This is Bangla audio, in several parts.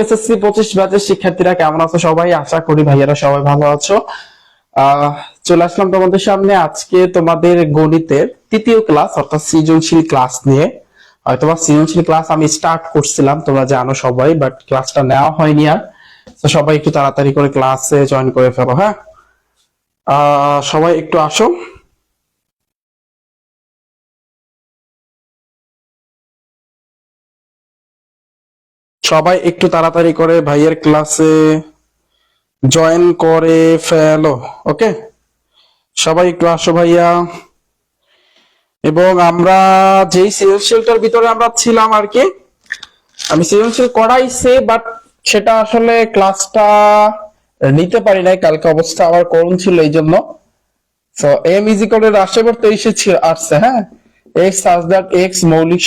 এসএসসি 25 ব্যাচের শিক্ষার্থীরা কেমন আছো সবাই? আশা করি ভাইয়ারা সবাই ভালো আছো। চলে আসলাম তোমাদের সামনে আজকে তোমাদের গণিতের তৃতীয় ক্লাস অর্থাৎ সৃজনশীল ক্লাস নিয়ে। হয়তো সৃজনশীল ক্লাস আমি স্টার্ট করছিলাম, তোমরা জানো সবাই, বাট ক্লাসটা নেওয়া হয়নি আর। তো সবাই একটু তাড়াতাড়ি করে ক্লাসে জয়েন করে ফেলো। হ্যাঁ, সবাই একটু আসো। সবাই একটু তাড়াতাড়ি করে ভাইয়ের ক্লাসে জয়েন করে ফেলো। ওকে, সবাই একটু আসো ভাইয়া। এবং আমরা যেই সৃজনশীলটার ভিতরে আমরা ছিলাম আর কি, আমি সৃজনশীল করাইছি, বাট সেটা আসলে ক্লাসটা নিতে পারি নাই, কালকে অবস্থা আমার করুণ ছিল এই জন্য। তো এম ইজ ইকুয়াল টু রাশিবর 23 আসছে। হ্যাঁ, এক্স সাজ দ্যাট এক্স মৌলিক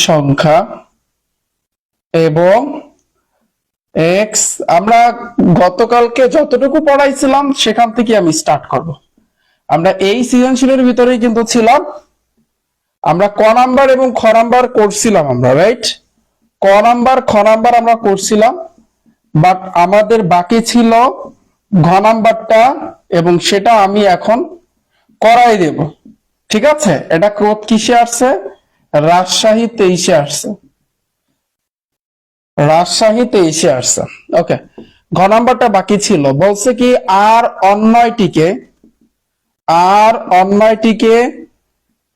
সংখ্যা এবং এক্স আমরা গতকালকে যতটুকু পড়াইছিলাম সেখান থেকে আমি স্টার্ট করব। আমরা এই সৃজনশীলের ভিতরেই কিন্তু ছিলাম। আমরা ক নাম্বার এবং খ নাম্বার করছিলাম আমরা, রাইট? ক নাম্বার খ নাম্বার আমরা করছিলাম, বাট আমাদের বাকি ছিল ঘ নাম্বারটা, এবং সেটা আমি এখন করাই দেব। ঠিক আছে, এটা কিসে আসছে? রাজশাহী 23 আসছে। রাজশাহী 23 আসছে। ওকে, ঘ নাম্বারটা বাকি ছিল। বলছে কি আর অন্যটিকে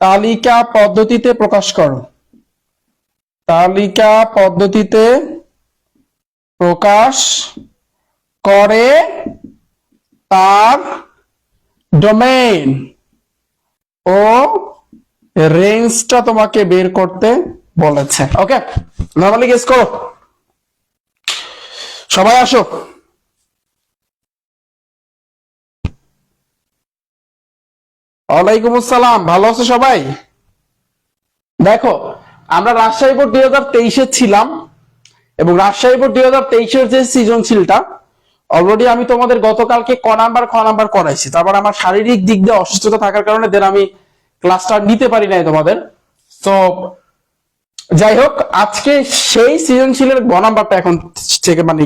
তালিকা পদ্ধতিতে প্রকাশ করো। তালিকা পদ্ধতিতে প্রকাশ করে তার ডোমেইন ও রেঞ্জটা তোমাকে বের করতে বলেছে। ওকে, নরমালি গেস করো। সবাই আসো। ওয়ালাইকুম আসসালাম, ভালো আছো সবাই? দেখো, আমরা রাজশাহী বোর্ড 2023 ছিলাম, এবং রাজশাহী বোর্ড 2023 যে সৃজনশীলটা অলরেডি আমি তোমাদের গতকালকে ক নাম্বার খ নাম্বার করাইছি। তারপর আমার শারীরিক দিক দিয়ে অসুস্থতা থাকার কারণে দেন আমি ক্লাসটা নিতে পারি নাই তোমাদের। তো যাই হোক, আজকে সেই সৃজনশীলের গ নাম্বারটা এখন থেকে মানে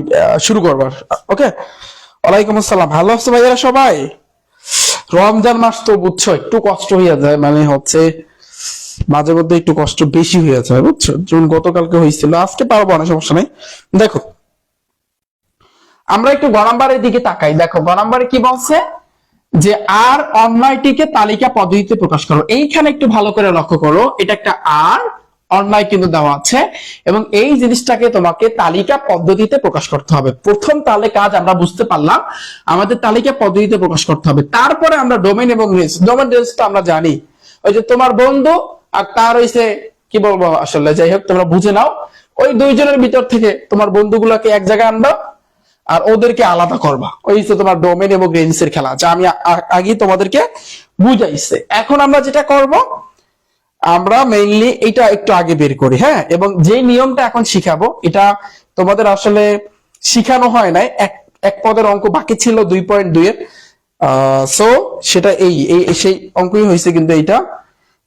শুরু করবার। ওকে, ওয়ালাইকুম আসসালাম, ভালো আছো ভাইয়ারা সবাই? রমজান মাস তো বুঝছো একটু কষ্ট হইয়া যায়, মানে হচ্ছে মাঝে মধ্যে একটু কষ্ট বেশি হয়ে যায়, বুঝছো? যেমন গতকালকে হয়েছিল, আজকে পারবো না, সমস্যা নেই। দেখো, আমরা একটু গ নাম্বারের দিকে তাকাই। দেখো, গ নাম্বারে কি বলছে যে আর অন্যটিকে তালিকা পদ্ধতিতে প্রকাশ করো। এইখানে একটু ভালো করে লক্ষ্য করো, এটা একটা আর অন্যায় কিন্তু দেওয়া আছে, এবং এই জিনিসটাকে তোমাকে তালিকা পদ্ধতিতে প্রকাশ করতে হবে। প্রথম তাহলে কাজ আমরা বুঝতে পারলাম, আমাদের তালিকা পদ্ধতিতে প্রকাশ করতে হবে। তারপরে আমরা ডোমেইন এবং রেঞ্জ। ডোমেইন রেঞ্জটা আমরা জানি, ওই যে তোমার বন্ধু আর তার হইছে কি বলবো আসলে, যাই হোক তোমরা বুঝে নাও। ওই দুইজনের ভিতর থেকে তোমার বন্ধুগুলাকে এক জায়গায় আনবা আর ওদেরকে আলাদা করবা। ওই হচ্ছে তোমার ডোমেইন এবং রেঞ্জের খেলা, যা আমি আগে তোমাদেরকে বুঝাইছে। এখন আমরা যেটা করব, আমরা মেইনলি এটা একটু আগে বের করি। হ্যাঁ, এবং যে নিয়মটা এখন শিখাবো এটা তোমাদের আসলে শিখানো হয় নাই। এক পদের অঙ্ক বাকি ছিল 2.2 এর, সো সেটা এই সেই অঙ্কই হয়েছে, কিন্তু এইটা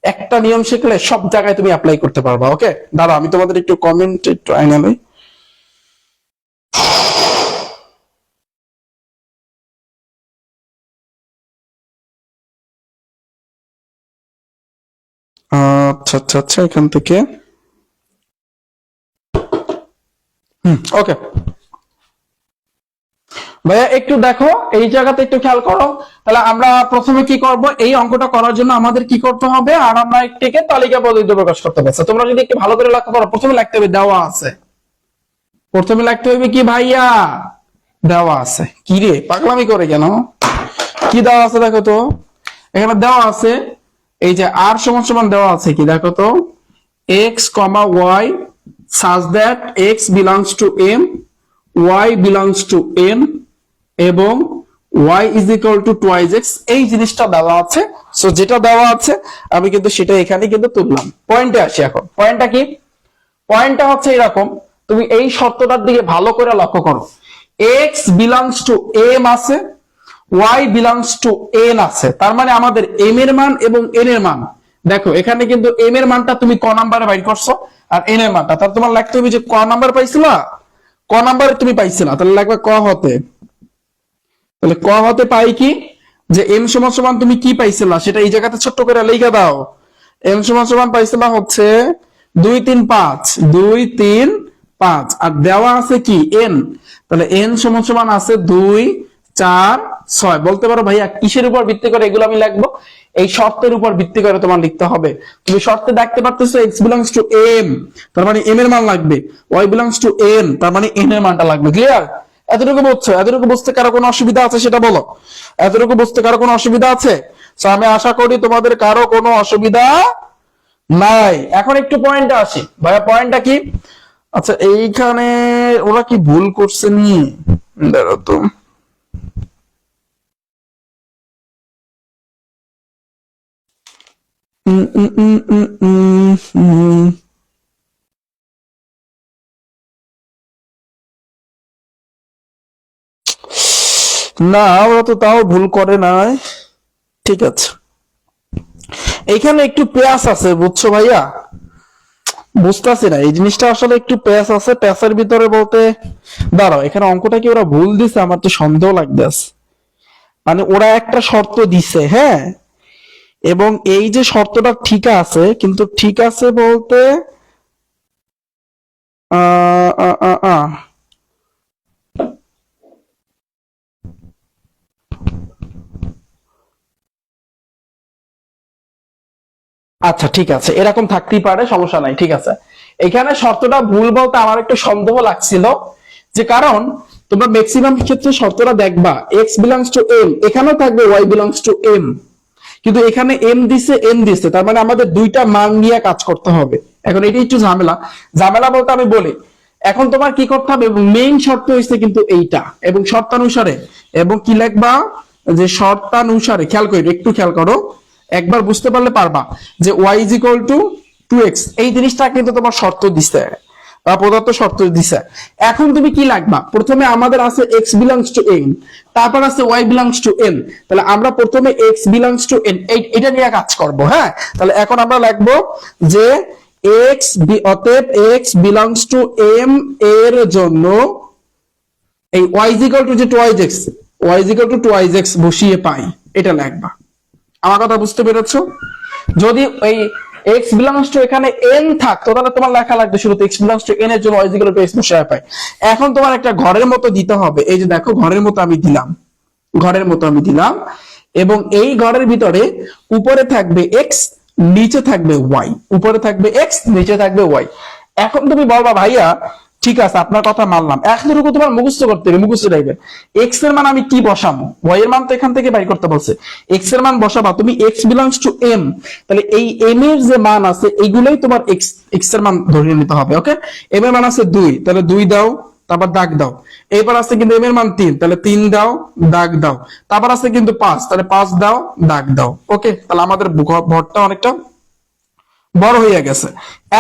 একটা নিয়ম শিখলে সব জায়গায় তুমি অ্যাপ্লাই করতে পারবা। ওকে, দাঁড়া আমি তোমাদের একটু কমেন্ট একটু আইনা লই। আচ্ছা আচ্ছা আচ্ছা, এখান থেকে ওকে ভাইয়া একটু দেখো, এই জায়গাতে একটু খেয়াল করো। তাহলে আমরা প্রথমে কি করব, এই অঙ্কটা করার জন্য আমাদের কি করতে হবে, আর আমরা একটিকে তালিকা পদ্ধতিতে প্রকাশ করতে হবে। তোমরা যদি একটু ভালো করে লক্ষ্য করো, প্রথমে লিখতে হবে দেওয়া আছে। প্রথমে লিখতে হবে কি ভাইয়া? দেওয়া আছে। কি রে পাগলামি করে কেন? কি দেওয়া আছে দেখো তো, এখানে দেওয়া আছে এই যে আর সমান সমান দেওয়া আছে কি দেখো তো, x, y such that x belongs to m, y belongs to n এবং y is equal to twice x। এই জিনিসটা দেওয়া আছে। সো যেটা দেওয়া আছে আমি কিন্তু সেটা এখানে কিন্তু তুললাম। পয়েন্টে আসি এখন। পয়েন্টটা কি? পয়েন্টটা হচ্ছে এরকম, তুমি এই শর্তটার দিকে ভালো করে লক্ষ্য করো। x belongs to m আছে, y belongs to n আছে। তার মানে আমাদের m এর মান এবং n এর মান দেখো এখানে কিন্তু এম এর মানটা তুমি ক নাম্বারে বাইর করছো আর এন এর মানটা, তাহলে তোমার লিখতে হবে যে ক নাম্বার পাইছিলা, ক নাম্বারে তুমি পাইছিলা, তাহলে লিখবে ক হতে। তাহলে ক হতে পাই কি যে এম সমান সমান তুমি কি পাইছিলা সেটা এই জায়গাতে ছোট্ট করে লিখে দাও। এম সমান সমান পাইছিলা হচ্ছে 2 3 5, 2 3 5, আর দেওয়া আছে কি এন, তাহলে এন সমান সমান আছে 2 4 6। বলতে পারো ভাইয়া কিসের উপর ভিত্তি করে এগুলো আমি লিখবো? এই শর্তের উপর ভিত্তি করে তোমার লিখতে হবে। তুমি শর্তে দেখতে পারতেছো x belongs to m, তার মানে m এর মান লাগবে, y belongs to n, তার মানে n এর মানটা লাগবে। ক্লিয়ার? এতটুকু বুঝছো? এতটুকু বুঝতে কারো কোনো অসুবিধা আছে সেটা বলো। এতটুকু বুঝতে কারো কোনো অসুবিধা আছে? তো আমি আশা করি তোমাদের কারো কোনো অসুবিধা নাই। এখন একটু পয়েন্টে আসি। ভাইয়া পয়েন্টটা কি? আচ্ছা এইখানে ওরা কি ভুল করছে নি? দাঁড়াও তো, না ওরা তো তাও ভুল করে নাই। ঠিক আছে, এইখানে একটু পেঁয়াজ আছে বুঝছো ভাইয়া, বুঝতেছি না এই জিনিসটা আসলে একটু পেঁয়াজ আছে। পেঁয়াজের ভিতরে বলতে দাঁড়াও, এখানে অঙ্কটা কি ওরা ভুল দিছে? আমার তো সন্দেহ লাগতেছে। মানে ওরা একটা শর্ত দিছে, হ্যাঁ, এবং এই যে শর্তটা ঠিক আছে, কিন্তু ঠিক আছে বলতে আহ আহ আহ আহ আচ্ছা ঠিক আছে, এরকম থাকতেই পারে, সমস্যা নাই। ঠিক আছে, এখানে শর্তটা ভুল বলতে আমার একটু সন্দেহ লাগছিল, যে কারণ তোমরা ম্যাক্সিমাম ক্ষেত্রে শর্তটা দেখবা x belongs to m, এখানেও থাকবে y belongs to m, কিন্তু এখানে m দিছে n দিছে, তার মানে আমাদের দুইটা মান নিয়ে কাজ করতে হবে। এখন এটি একটু ঝামেলা। ঝামেলা বলতে আমি বলি, এখন তোমার কি করতে হবে, মেইন শর্ত হইছে কিন্তু এইটা, এবং শর্তানুসারে, এবং কি লিখবা যে শর্তানুসারে, খেয়াল করো, একটু খেয়াল করো, একবার বুঝতে পারলে পারবা যে y is equal to 2x, এই জিনিসটা কিন্তু তোমার শর্ত দিছে বা প্রদত্ত শর্ত দিছে। এখন তুমি কি লাগবা, প্রথমে আমাদের আছে x belongs to m, তারপর আছে y belongs to n, তাহলে আমরা প্রথমে x belongs to n এটা নিয়ে কাজ করব। হ্যাঁ, তাহলে এখন আমরা লিখবো যে অতএব x belongs to m এর জন্য এই y is equal to যে 2x, y is equal to 2x বসিয়ে পাই, এটা লিখবা। আমার কথা বুঝতে পেরেছো? যদি এই x belongs to এখানে n থাকতো তাহলে তোমার লেখা লাগবে শুরুতে x belongs to n এর জন্য y is equal to x বসায় পাই। এখন তোমার একটা ঘরের মতো দিতে হবে, এই যে দেখো ঘরের মতো আমি দিলাম, ঘরের মতো আমি দিলাম, এবং এই ঘরের ভিতরে উপরে থাকবে x, নিচে থাকবে y, উপরে থাকবে x, নিচে থাকবে y। এখন তুমি বলবা ভাইয়া ঠিক আছে আপনার কথা মানলাম, এতটুকু তোমার মুখস্থ করতে হবে, মুখস্থ রাখবে। x এর মান আমি কি বসাবো, y এর মান তো এখান থেকে বাই করতে বলছে, x এর মান বসাবা তুমি x belongs to m, তাহলে এই m এর যে মান আছে এইগুলোই তোমার x এর মান ধরে নিতে হবে। ওকে, m এর মান আছে 2, তাহলে 2 দাও, তারপর দাগ দাও। এবার আছে কিন্তু m এর মান 3, তাহলে 3 দাও, দাগ দাও। তারপর আছে কিন্তু 5, তাহলে 5 দাও, দাগ দাও। ওকে, তাহলে আমাদের ভরটা অনেকটা বড় হয়ে গেছে।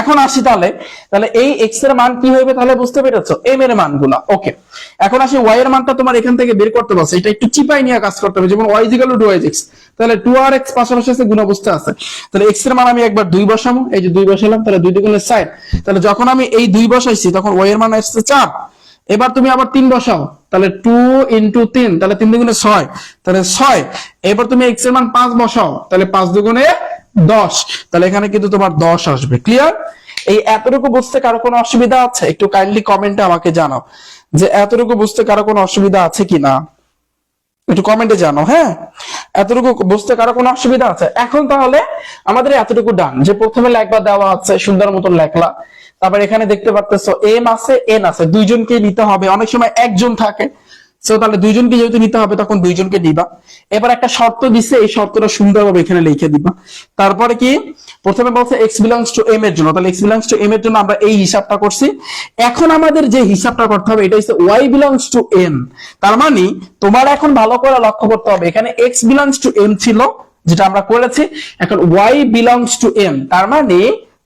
এখন আসি তাহলে, তাহলে এই x এর মান কি হবে তাহলে বুঝতে পেরেছো, m এর মানগুলা। ওকে, এখন আসি y এর মানটা তোমার এখান থেকে বের করতে বলছে, এটা একটু চিপাই নিয়ে কাজ করতে হবে। যেমন y = 2x, তাহলে 2rx পাশাপাশি আছে, গুণ অবস্থা আছে, তাহলে x এর মান আমি একবার 2 বসাবো, এই যে 2 বসালাম, তাহলে 2 × 4, তাহলে যখন আমি এই 2 বসাইছি তখন y এর মান আসছে 4। এবার তুমি আবার 3 বসাও, তাহলে 2 × 3, তাহলে 3 × 6, তাহলে 6। এবার তুমি x এর মান 5 বসাও, তাহলে 5 × 10, তাহলে এখানে কিন্তু তোমার 10 আসবে। ক্লিয়ার? এই এতটুকু বুঝতে কারো কোনো অসুবিধা আছে? একটু কাইন্ডলি কমেন্টে আমাকে জানাও যে এতটুকু বুঝতে কারো কোনো অসুবিধা আছে কিনা, একটু কমেন্টে জানাও। হ্যাঁ, এতটুকু বুঝতে কারো কোনো অসুবিধা আছে? এখন তাহলে আমাদের এতটুকু ডান, যে প্রথমে লেখবা দেওয়া আছে, সুন্দর মতন লেখলা, তারপর এখানে দেখতে পাচ্তেছো এম আছে, এন আছে, দুইজনকে নিতে হবে, অনেক সময় একজন থাকে, তাহলে দুইজনকে যেহেতু নিতে হবে তখন দুইজনকে দিবা। এবার একটা শর্ত দিছে, এই শর্তটা সুন্দরভাবে এখানে লিখে দিবা। তারপরে কি, প্রথমে বলছে x belongs to m এর জন্য, তাহলে x belongs to m এর জন্য আমরা এই হিসাবটা করছি। এখন আমাদের যে হিসাবটা করতে হবে এটা হচ্ছে y belongs to n, তার মানে তোমার এখন ভালো করে লক্ষ্য করতে হবে, এখানে x belongs to m ছিল যেটা আমরা করেছি, এখন y belongs to m, তার মানে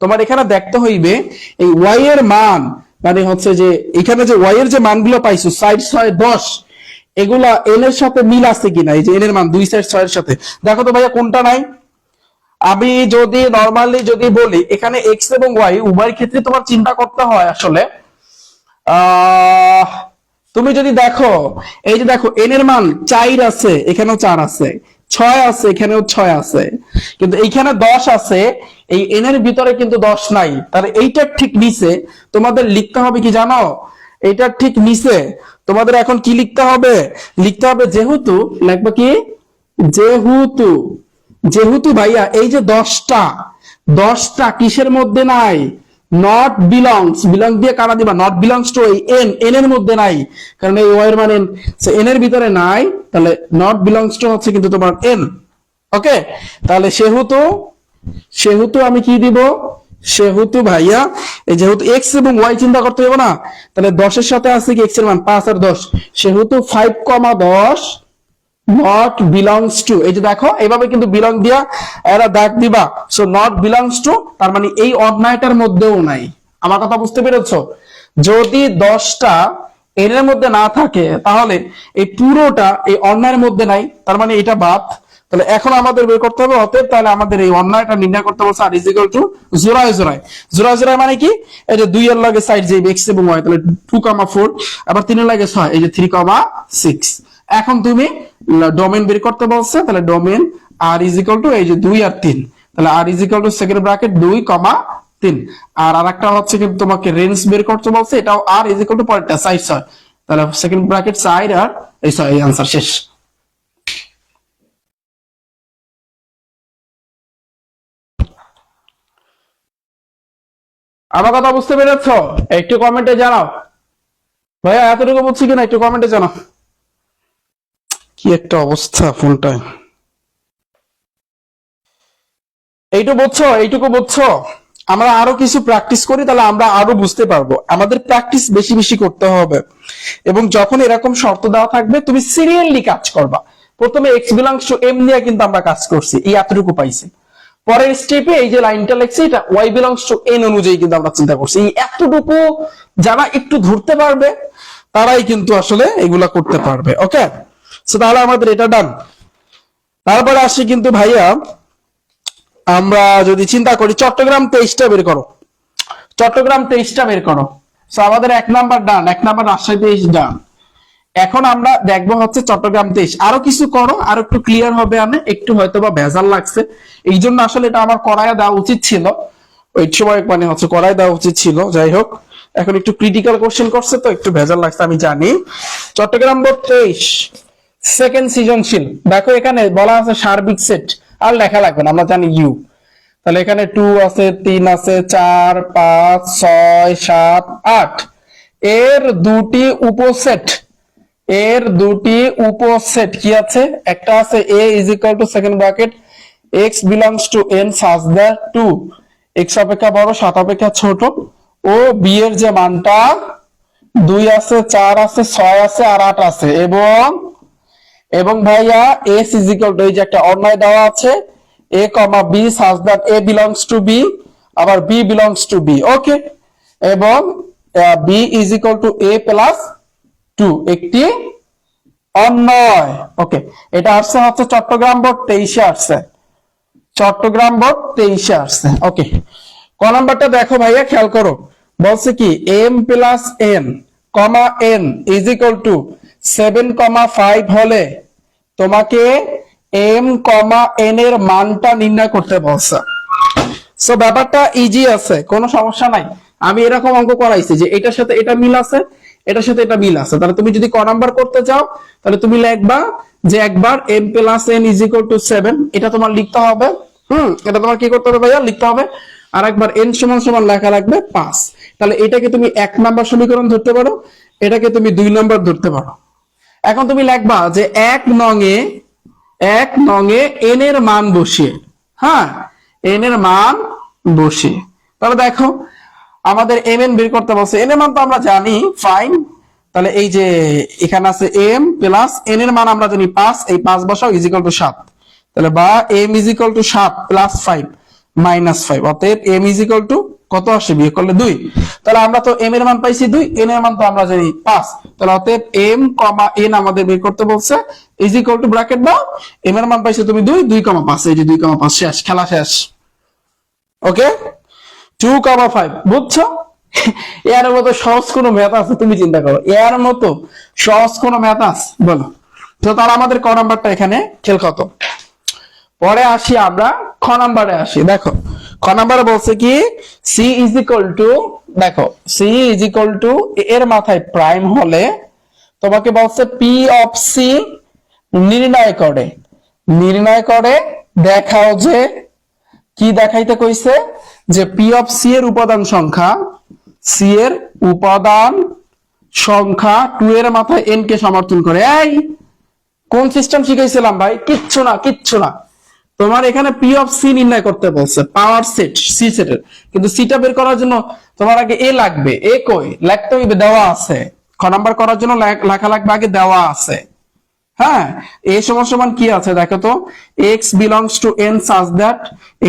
তোমার এখানে দেখতে হইবে এই y এর মান, মানে হচ্ছে যে এখানে যে y এর যে মানগুলো পাইছো 4 6 10, এগুলা n এর সাথে মিল আছে কিনা, এই যে n এর মান 2 4 6 এর সাথে, দেখো তো ভাইয়া কোনটা নাই। আমি যদি নরমালি যদি বলি এখানে এক্স এবং ওয়াই উভয় ক্ষেত্রে তোমার চিন্তা করতে হয় আসলে। তুমি যদি দেখো, এই যে দেখো এন এর মান 4 আছে, এখানেও 4 আছে, 6 আছে, এখানেও 6 আছে, কিন্তু এইখানে 10 আছে, এই এন এর ভিতরে কিন্তু 10 নাই। তাহলে এইটার ঠিক নিচে তোমাদের লিখতে হবে কি জানো? এইটার ঠিক নিচে তোমাদের এখন কি লিখতে হবে? লিখতে হবে যেহেতু, লিখবে কি যেহেতু, যেহেতু ভাইয়া এই যে 10টা কিসের মধ্যে নাই? নট বিলংস, বিলং দিয়ে কারা দিবা? নট বিলংস টু এই এন, এন এর মধ্যে নাই, কারণ এই ওয়াই এর মান এন, এন এর ভিতরে নাই, তাহলে নট বিলংস টু হচ্ছে কিন্তু তোমার এন। ওকে, তাহলে সেহেতু, সেহেতু আমি কি দিব? সেহেতু ভাইয়া এই যেহেতু এক্স এবং ওয়াই চিন্তা করতে হবে না, তাহলে 10 এর সাথে আছে কি এক্স এর মান 5 আর 10, সেহেতু 5,10 নট বিলংস টু, এই যে দেখো এইভাবে কিন্তু বিলং দিয়া এরা দাগ দিবা। সো নট বিলংস টু তার মানে এই অন্যায়টার মধ্যেও নাই। আমার কথা বুঝতে পেরেছো? যদি 10টা এর মধ্যে না থাকে তাহলে এই পুরোটা এই অন্যায়ের মধ্যে নাই, তার মানে এটা বাদ। তাহলে এখন আমাদের বের করতে হবে, অতএব তাহলে আমাদের এই অন্যায়টা নির্ণয় করতে বলছে আর ইজ ইকুয়াল টু জোড়ায় জোড়ায়। জোড়ায় জোড়ায় মানে কি? এই যে 2 এর লাগে সাইড যাবে এক্স এবং ওয়াই, তাহলে 2,4, আবার 3 এর লাগে 6, এই যে 3,6। এখন তুমি ডোমেন বের করতে বলছে, তাহলে domain R is equal to এই যে 2 আর 3, তাহলে R is equal to second bracket 2,3, আর আরেকটা হচ্ছে কিন্তু তোমাকে রেঞ্জ বের করতে বলছে, এটাও আর ইজ ইকুয়াল টু পরেরটা 4, তাহলে সেকেন্ড ব্র্যাকেট 4 আর এই 6, এই आंसर শেষ। আমার কথা বুঝতে পেরেছো? একটু কমেন্টে জানাও ভাইয়া, এতটুকু বুঝছি কিনা একটু কমেন্টে জানাও। কি একটা অবস্থা ফোনটায়। এইটুকু বুঝছো? এইটুকু বুঝছো? আমরা আরো কিছু প্র্যাকটিস করি তাহলে আমরা আরো বুঝতে পারবো। আমাদের প্র্যাকটিস বেশি বেশি করতে হবে, এবং যখন এরকম শর্ত দেওয়া থাকবে তুমি সিরিয়ালি কাজ করবা। প্রথমে এক্স বিলংস টু এম নিয়ে কিন্তু আমরা কাজ করছি, এই এতটুকু পাইছি। পরের স্টেপে এই যে লাইনটা লিখছি এটা ওয়াই বিলংস টু এন অনুযায়ী কিন্তু আমরা চিন্তা করছি। এই এতটুকু যারা একটু ধরতে পারবে তারাই কিন্তু আসলে এগুলা করতে পারবে। ওকে, সো তাহলে আমাদের এটা ডান। তারপরে আসি কিন্তু ভাইয়া, আমরা যদি চিন্তা করি চট্টগ্রাম 23টা বের করো, চট্টগ্রাম 23টা বের করো। সো আমাদের 1 নাম্বার ডান, 1 নাম্বার রাজশাহী 23 ডান। এখন আমরা দেখবো হচ্ছে চট্টগ্রাম 23। আরো কিছু করো, আরো একটু ক্লিয়ার হবে। আমি একটু হয়তো বা ভেজাল লাগছে, এই জন্য আসলে এটা আমার করায় দেওয়া উচিত ছিল ওই সময়, মানে হচ্ছে করায় দেওয়া উচিত ছিল। যাই হোক, এখন একটু ক্রিটিক্যাল কোশ্চেন করছে তো একটু ভেজাল লাগছে, আমি জানি। চট্টগ্রাম বোর্ড 23 সেকেন্ড সৃজনশীল, দেখো এখানে বলা আছে সার্বিক সেট, আর লেখা লাগবে না, আমরা জানি ইউ। তাহলে এখানে 2 আছে, 3 আছে, 4, 5, 6, 7, 8, এর দুটি উপসেট, এর দুটি উপসেট কি আছে? একটা আছে a is equal to second bracket x belongs to n such that 2 x অপেক্ষা বড় 7 অপেক্ষা ছোট, ও b এর যে মানটা 2 আছে, 4 আছে, 6 আছে আর 8 আছে, এবং এবং ভাইয়া s ইজ ইকুয়াল টু এই যে একটা অন্যায় দেওয়া আছে a, b such that a belongs to b, আবার b বিলংস টু b। ওকে, এবং b is equal two a plus 2 একটি অন্যায়। ওকে, এটা আসছে হচ্ছে চট্টগ্রাম বোর্ড 23 আসছে, চট্টগ্রাম বোর্ড 23 আসছে। ওকে, ক নাম্বারটা দেখো ভাইয়া, খেয়াল করো। বলছে কি m plus n comma n is equal two 7,5 হলে তোমাকে m কমা n এর মানটা নির্ণয় করতে বলছে। সো ব্যাপারটা ইজি আছে, কোনো সমস্যা নাই। আমি এরকম অঙ্ক করাইছি যে এটার সাথে এটা মিল আছে, এটার সাথে এটা মিল আছে। তাহলে তুমি যদি ক নাম্বার করতে চাও তাহলে তুমি লিখবা যে একবার m plus n is equal two 7, এটা তোমার লিখতে হবে। এটা তোমার কি করতে হবে ভাইয়া? লিখতে হবে। আর একবার n সমান সমান লেখা লাগবে 5। তাহলে এটাকে তুমি 1 নাম্বার সমীকরণ ধরতে পারো, এটাকে তুমি 2 নাম্বার ধরতে পারো। এখন তুমি লিখবা যে 1 নং এ n এর মান বসিয়ে, হ্যাঁ n এর মান বসিয়ে, তাহলে দেখো আমাদের mn বের করতে বলছে। n এর মান তো আমরা জানি, ফাইন। তাহলে এই যে এখানে আছে m প্লাস n এর মান আমরা জানি 5, এই 5 বসাও ইজ ইকুয়াল টু 7। তাহলে বা m is equal two 7 plus 5 minus 5, অতএব m ইজ ইকুয়াল টু কত আসে? বিয়োগ করলে 2। তাহলে আমরা তো m এর মান পাইছি 2, n এর মান তো আমরা জানি 5। তাহলে অতএব m, n আমাদের বের করতে বলছে, ইজ ইকুয়াল টু ব্র্যাকেট দাও, এম এর মান পাইছো তুমি 2, 2,5, এই যে 2,5 শেষ, খেলা শেষ। ওকে, 2,5 বুঝছো? এর মতো সহজ কোনো ম্যাথ আছে? তুমি চিন্তা করো, এর মতো সহজ কোনো ম্যাথ আছে বলো? তো তাহলে আমাদের ক নাম্বারটা এখানে খেল কত। পরে আসি আমরা খ নাম্বারে আসি। দেখো খ নাম্বারে বলছে কি সি ইজ ইকুয়াল টু, দেখো সি ইজ ইকুয়াল টু এর মাথায় প্রাইম হলে তোমাকে বলছে পি অফ সি নির্ণয় করে দেখাও যে, কি দেখাইতে কইছে, যে পি অফ সি এর উপাদান সংখ্যা, সি এর উপাদান সংখ্যা 2 এর মাথায় n কে সমর্থন করে। এই কোন সিস্টেম শিখাইছিলাম ভাই? কিচ্ছু না, তোমার এখানে পি অফ সি নির্ণয় করতে বলছে, পাওয়ার সেট সি সেটের, কিন্তু সিটা বের করার জন্য তোমার আগে এ লাগবে। এ কই? লিখতে হইবে, দেওয়া আছে। খ নাম্বার করার জন্য লেখা লাগবে আগে, দেওয়া আছে। হ্যাঁ, এ সমান কি আছে দেখো তো, x belongs to n such that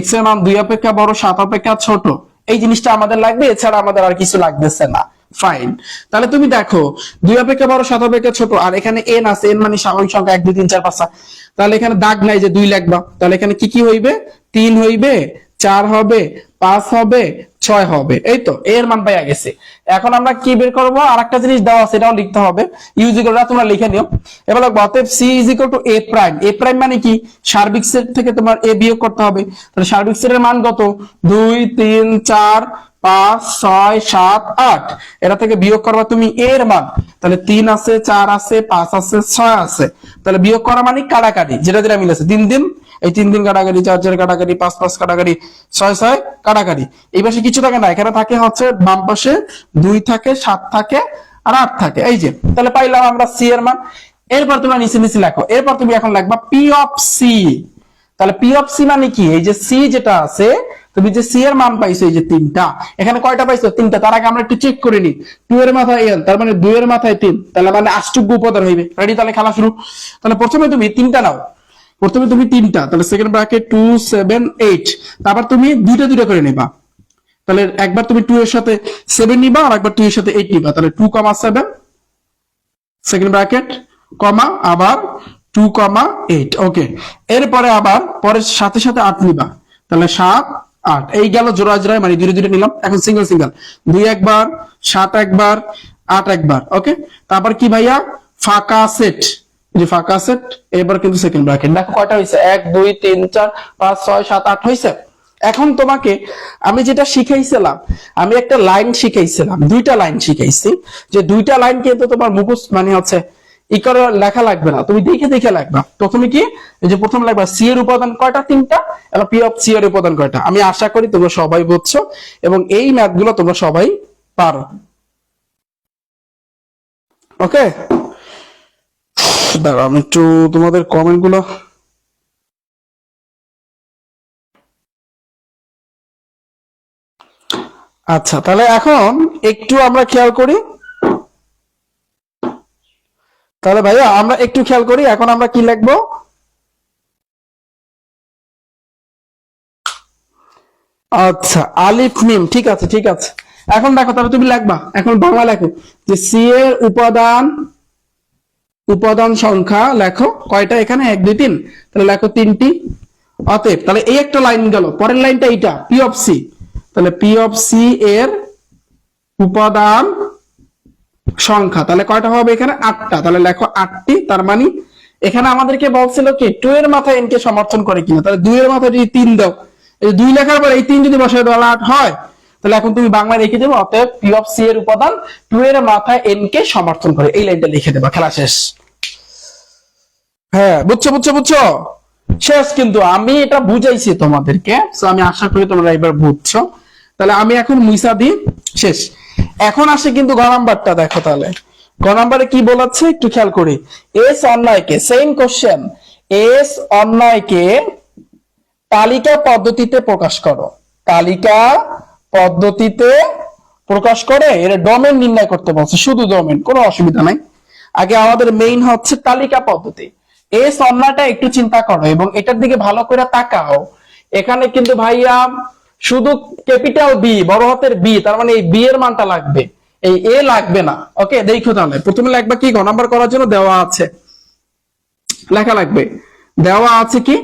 x এর মান 2 অপেক্ষা বড় 7 অপেক্ষা ছোট। এই জিনিসটা আমাদের লাগবে, এছাড়া আমাদের আর কিছু লাগতেছে না। ফাইন, তাহলে তুমি দেখো 2 অপেক্ষা বড় 7 অপেক্ষা ছোট, আর এখানে n আছে, n মানে স্বাভাবিক সংখ্যা 1 2 3 4 5 6, তাহলে এখানে দাগ নাই যে 2 লিখবা, তাহলে এখানে কি হইবে, 3 হইবে, 4 হবে, 5 হবে, 6 হবে। এই তো এর মান পাইয়া গেছে। এখন আমরা কি বের করব? আরেকটা জিনিস দেওয়া আছে, এটাও লিখতে হবে, ইউজ ইকুয়াল, তোমরা লিখে নিও। এবার অতএব C is equal to A prime. A prime মানে কি? সার্বিক সেট থেকে তোমার এ বিয়োগ করতে হবে। তাহলে সার্বিক সেটের মান কত? 2 3 4 5 6 7 8, এটা থেকে বিয়োগ করবা তুমি এর মান, তাহলে 3 আছে, 4 আছে, 5 আছে, 6 আছে। তাহলে বিয়োগ করা মানে কাটাকাটি, যেটা মিলেছে 3 দিন, এই 3 দিন কাটাকাটি, 4 4 কাটাকাটি, 5 5 কাটাকাটি, 6 6 কাটাকাটি। এই পাশে কিছু থাকে না, এখানে থাকে হচ্ছে বাম পাশে 2 থাকে, 7 থাকে আর 8 থাকে। এই যে, তাহলে পাইলাম আমরা সি এর মান। এরপর তোমরা নিচে লেখো, এরপর তুমি এখন লিখবা পি অফ সি। তাহলে পি অফ সি মানে কি? এই যে সি যেটা আছে, তুমি যে সি এর মান পাইছো, এই যে 3টা, এখানে কয়টা পাইছো? 3টা। তার আগে আমরা একটু চেক করে নিই, 2 এর মাথায় n, তার মানে 2 এর মাথায় 3, তাহলে মানে 8 উপাদান হইবে। রেডি? তাহলে খেলা শুরু। তাহলে প্রথমে তুমি 3টা নাও, তাহলে সেকেন্ড ব্র্যাকেট 2 7 8, তারপর তুমি দুইটা করে নিবা। তাহলে একবার তুমি 2 এর সাথে 7 নিবা, আর একবার 2 এর সাথে 8 নিবা, তাহলে 2, 7 সেকেন্ড ব্র্যাকেট কমা আবার 2, 8। ওকে, এরপরে আবার পরের সাথে 8 নিবা, তাহলে 7 8, এই গেল জোড়া জোড়ায়, মানে দুটো নিলাম। এখন সিঙ্গেল 2 একবার, 7 একবার, 8 একবার। ওকে, তারপর কি ভাইয়া? ফাঁকা সেট, যে ফাঁকা সেট। এবার কিন্তু সেকেন্ড ব্র্যাকেট, দেখো কয়টা হয়েছে? 1 2 3 4 5 6 7 8 হয়েছে। এখন তোমাকে আমি যেটা শিখাইছিলাম, আমি একটা লাইন শিখাইছিলাম, 2টা লাইন শিখাইছি, যে 2টা লাইন কিন্তু তোমার মুখস্থ মানে হচ্ছে ই করে লেখা লাগবে না, তুমি দেখে লাগবা। প্রথমে কি, এই যে প্রথম লাগবা সি এর উপাদান কয়টা? 3টা, এবং পি অফ সি এর উপাদান কয়টা? আমি আশা করি তোমরা সবাই বুঝছো, এবং এই ম্যাথ গুলো তোমরা সবাই পারো। ওকে, দাঁড়াও আমি একটু তোমাদের কমেন্ট গুলো, আচ্ছা তাহলে এখন একটু আমরা খেয়াল করি। তাহলে ভাইয়া আমরা একটু খেয়াল করি, এখন আমরা কি লিখবো? আচ্ছা, আলিফ মিম, ঠিক আছে। এখন দেখো, তাহলে তুমি লিখবা, এখন বাংলা লেখো, যে সি এর উপাদান সংখ্যা লেখো কয়টা? এখানে 1 2 3, তাহলে লেখো 3টি। অতএব তাহলে এই একটা লাইন গেল, পরের লাইনটা এইটা পি অফ সি, তাহলে পি অফ সি এর উপাদান সংখ্যা, তাহলে কয়টা হবে? এখানে 8টা, তাহলে লেখো 8টি। তার মানে এখানে আমাদেরকে বলছিল কি 2 এর মাথায় n কে সমর্থন করে কিনা, তাহলে 2 এর মাথায় যদি 3 দাও, এই 2 লেখার পর এই 3 যদি বসায় দাও, 8 হয়। তাহলে এখন তুমি বাংলায় লিখে দেবো, অতএব পি অফ সি এর উপাদান 2 এর মাথায় n কে সমর্থন করে, এই লাইনটা লিখে দেবা, খেলা শেষ। হ্যাঁ, বুঝছো? শেষ। কিন্তু আমি এটা বুঝাইছি তোমাদেরকে, তো আমি আশা করি তোমরা এবার বুঝছো। তাহলে আমি এখন মুইসা দিই, শেষ। এখন আসে কিন্তু গ নাম্বারটা, দেখো তাহলে গ নাম্বারে কি বলাচ্ছে একটু খেয়াল করি। এস অন্যায়কে, সেম কোশ্চেন, এস অন্যায়কে তালিকা পদ্ধতিতে প্রকাশ করো। তালিকা পদ্ধতিতে প্রকাশ করে এর ডোমেন নির্ণয় করতে বলছে, শুধু ডোমেন, কোনো অসুবিধা নাই। আগে আমাদের মেইন হচ্ছে তালিকা পদ্ধতি। এস অন্যটা একটু চিন্তা করো এবং এটার দিকে ভালো করে তাকাও। এখানে কিন্তু ভাইয়া শুধু ক্যাপিটাল বি, বড় হাতের বি, তার মানে এই বি এর মানটা লাগবে, এই এ লাগবে না। ওকে, দেখো তাহলে প্রথমে লাগবে কি, গ নাম্বার করার জন্য দেওয়া আছে লেখা লাগবে। দেওয়া আছে কি,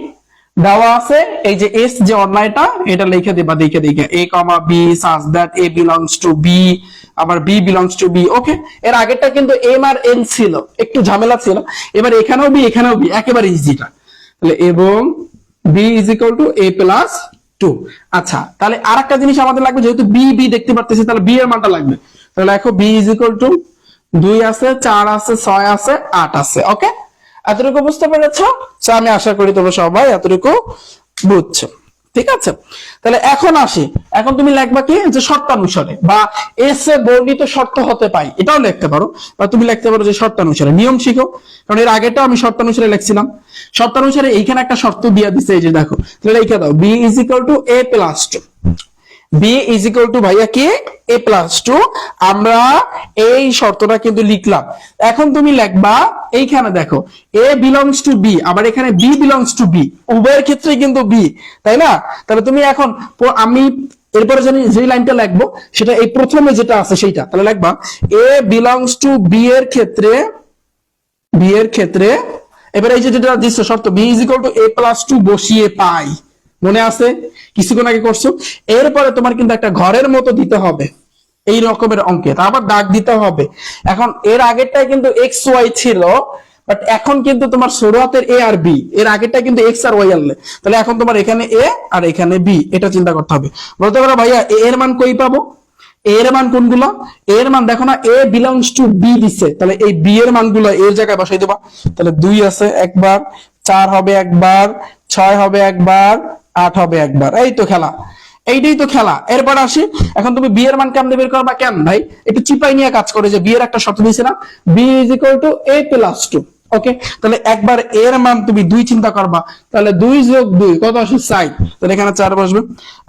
দেওয়া আছে এই যে এস যে অন্যায়টা, এটা লিখে দিবা দেখে দেখে a comma b such that a belongs to b, আবার b belongs to b। ওকে, এর আগেরটা কিন্তু m আর n ছিল, একটু ঝামেলা ছিল। এবার এখানেও b এখানেও b, একেবারে ইজিটা। তাহলে এবং b is equal to a plus 2। আচ্ছা, তাহলে আরেকটা জিনিস আমাদের লাগবে, যেহেতু b b দেখতে পারতেছি, তাহলে b এর মানটা লাগবে। তাহলে দেখো b is equal to 2 আছে, 4 আছে, 6 আছে, 8 আছে। ওকে, এতটুকু বুঝতে পেরেছো? আমি আশা করি তোমরা সবাই এতটুকু বুঝছো। ঠিক আছে, তাহলে এখন আসি, এখন তুমি লিখবা কি যে শর্তানুসারে বা এস এ বর্ণিত শর্ত হতে পাই, এটাও লিখতে পারো, বা তুমি লিখতে পারো যে শর্তানুসারে। নিয়ম শিখো, কারণ এর আগেটাও আমি শর্তানুসারে লিখছিলাম। শর্তানুসারে এইখানে একটা শর্ত দিয়ে দিছে, এই যে দেখো, তাহলে লিখে দাও B is equal to A plus 2। B is equal to ভাইয়া কি এ প্লাস 2। আমরা এই শর্তটা কিন্তু লিখলাম। এখন তুমি লিখবা এইখানে দেখো এ বিলংস টু বি, আবার এখানে বি বিলংস টু বি, উভয়ের ক্ষেত্রে কিন্তু বি, তাই না? তাহলে তুমি এখন আমি এরপরে জানি যে লাইনটা লিখবো সেটা এই প্রথমে যেটা আছে সেইটা, তাহলে লিখবা এ বিলংস টু বি এর ক্ষেত্রে, বি এর ক্ষেত্রে, এবার এই যে যেটা দিচ্ছে শর্ত B is equal to A plus 2 বসিয়ে পাই, মনে আছে কিছুক্ষণ আগে করছো। এরপরে তোমার কিন্তু একটা ঘরের মতো দিতে হবে এই রকমের অঙ্কে, তারপর দাগ দিতে হবে। এখন এর আগেরটাই কিন্তু এক্স ওয়াই ছিল, বাট এখন কিন্তু তোমার শুরুয়াতের এ আর বি, এর আগেরটা কিন্তু এক্স আর ওয়াই আনলে, তাহলে এখন তোমার এখানে এ আর এখানে বি, এটা চিন্তা করতে হবে। বলতে পারো ভাইয়া এ এর মান কই পাবো? এর মান কোনগুলো? এর মান দেখো না, এ বিলংস টু বি দিছে, তাহলে এই বি এর মানগুলো এর জায়গায় বসাই দেবা। তাহলে 2 আছে একবার, 4 হবে একবার, 6 হবে একবার, 8 হবে একবার। এই তো খেলা, এইটাই তো খেলা। এরপর আসি, এখন তুমি বি এর মান কেমনে বের করবা? কেন ভাই, একটু চিপাই নিয়ে কাজ করে, যে বি এর একটা শর্ত দিয়েছে না, B is equal to A plus 2। Okay, তাহলে একবার এর মান তুমি 2 চিন্তা করবা, তাহলে 2 যোগ 2 কত আসে 4, তাহলে এখানে 4 বসবে।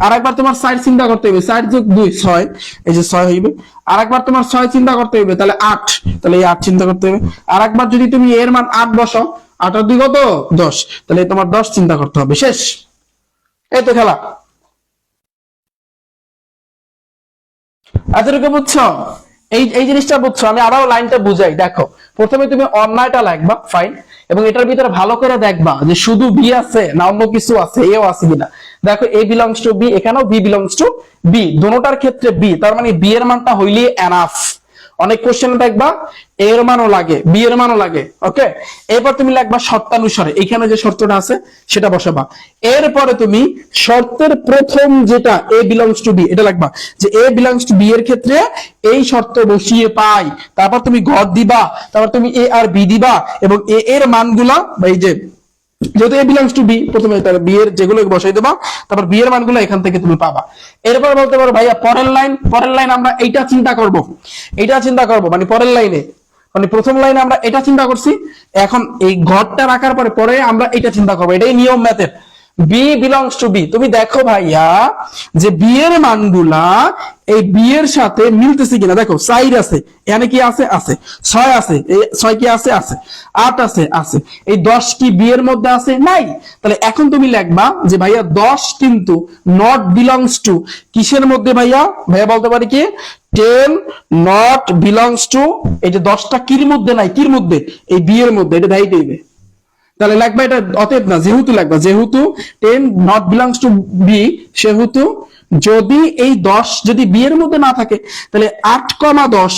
আর একবার তোমার 4 চিন্তা করতে হবে, 4 যোগ 2 6, এই যে 6 হইবে। আর একবার তোমার 6 চিন্তা করতে হবে, তাহলে 8, তাহলে এই 8 চিন্তা করতে হবে। আর একবার যদি তুমি এর মান 8 বসাও, 8 আর 2 কত 10, তাহলে তোমার 10 চিন্তা করতে হবে। শেষ, এই তো খেলা। এতটুকু বুঝছো? এই এই জিনিসটা বুঝছো? আমি আরো লাইনটা বুঝাই। দেখো, প্রথমে তুমি অন্যায়টা লিখবা, ফাইন, এবং এটার ভিতরে ভালো করে দেখবা যে শুধু বি আছে না অন্য কিছু আছে, এও আছে কিনা। দেখো এ বিলংস টু বি, এখানেও বি বিলংস টু বি, দুটোটার ক্ষেত্রে বি, তার মানে বি এর মানটা হইলে এনাফ। অনেক কোশ্চেন দেখবা এর মানও লাগে, বি এর মানও লাগে। ওকে, এরপর তুমি লিখবা শর্তানুসারে, এখানে যে শর্তটা আছে সেটা বসাবা। এরপরে তুমি শর্তের প্রথম যেটা এ বিলংস টু বি, এটা লিখবা যে এ বিলংস টু বি এর ক্ষেত্রে এই শর্ত বসিয়ে পাই। তারপর তুমি ঘর দিবা, তারপর তুমি এ আর বি দিবা, এবং এ এর মানগুলা, এই যে যেহেতু এ বিলংস টু বি, প্রথমে তার বি এর যেগুলো বসাই দেবা, তারপর বি এর মানগুলো এখান থেকে তুমি পাবা। এরপর বলতে পারো ভাইয়া পরের লাইন, পরের লাইন আমরা এইটা চিন্তা করব, এইটা চিন্তা করব, মানে পরের লাইনে, মানে প্রথম লাইনে আমরা এটা চিন্তা করছি, এখন এই ঘরটা রাখার পরে পরে আমরা এটা চিন্তা করবো, এটাই নিয়ম ম্যাথের। বি বিলংস টু বি, তুমি দেখো ভাইয়া যে বি এর মানগুলা এই বি এর সাথে মিলতেছে কিনা। দেখো 4 আছে, এখানে কি আছে? আছে। 6 আছে, এই 6 কি আছে? আছে। 8 আছে? আছে। এই 10 কি বি এর মধ্যে আছে? নাই। তাহলে এখন তুমি লিখবা যে ভাইয়া 10 কিন্তু নট বিলংস টু কিসের মধ্যে? ভাইয়া ভাইয়া বলতে পারি কি 10 নট বিলংস টু, এই যে 10টা কির মধ্যে নাই, কির মধ্যে? এই বি এর মধ্যে, এটা দায়িত্ব হইবে। তাহলে লাগবে এটা অতএব না, যেহেতু লাগবে, যেহেতু 10 নট বিলংস টু বি, সেহেতু যদি এই 10 যদি বি এর মধ্যে না থাকে, তাহলে 8,10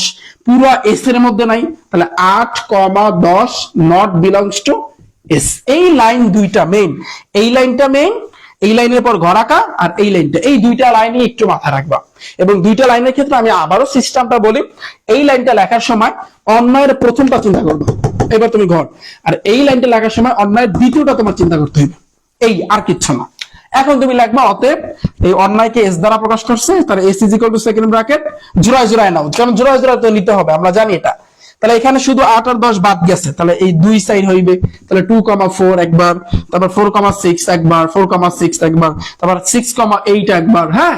পুরো এস এর মধ্যে নাই, তাহলে 8,10 নট বিলংস টু এস। এই লাইন দুইটা মেইন, এই লাইনটা মেইন, এই লাইনের পর ঘর আঁকা, আর এই লাইনটা, এই দুইটা লাইনই একটু মাথায় রাখবা। এবং দুইটা লাইনের ক্ষেত্রে আমি আবারও সিস্টেমটা বলি, এই লাইনটা লেখার সময় অন্যায়ের প্রথমটা চিন্তা করবে, এবার তুমি ঘর, আর এই লাইনটা লেখার সময় অন্যায়ের দ্বিতীয়টা তোমার চিন্তা করতে হবে, এই আর কিচ্ছু না। এখন তুমি লিখবা অতএব এই অন্যায়কে এস দ্বারা প্রকাশ করছে, তার S is equal to second bracket জোড়ায় জোড়ায় নাও, কারণ জোড়ায় জোড়ায় তো নিতে হবে, আমরা জানি এটা। তাহলে এখানে শুধু 8 আর 10 বাদ গেছে, তাহলে এই দুই সাইড হইবে, তাহলে 2,4 একবার, তারপর 4,6 একবার, 4,6 একবার, তারপর 6,8 একবার। হ্যাঁ,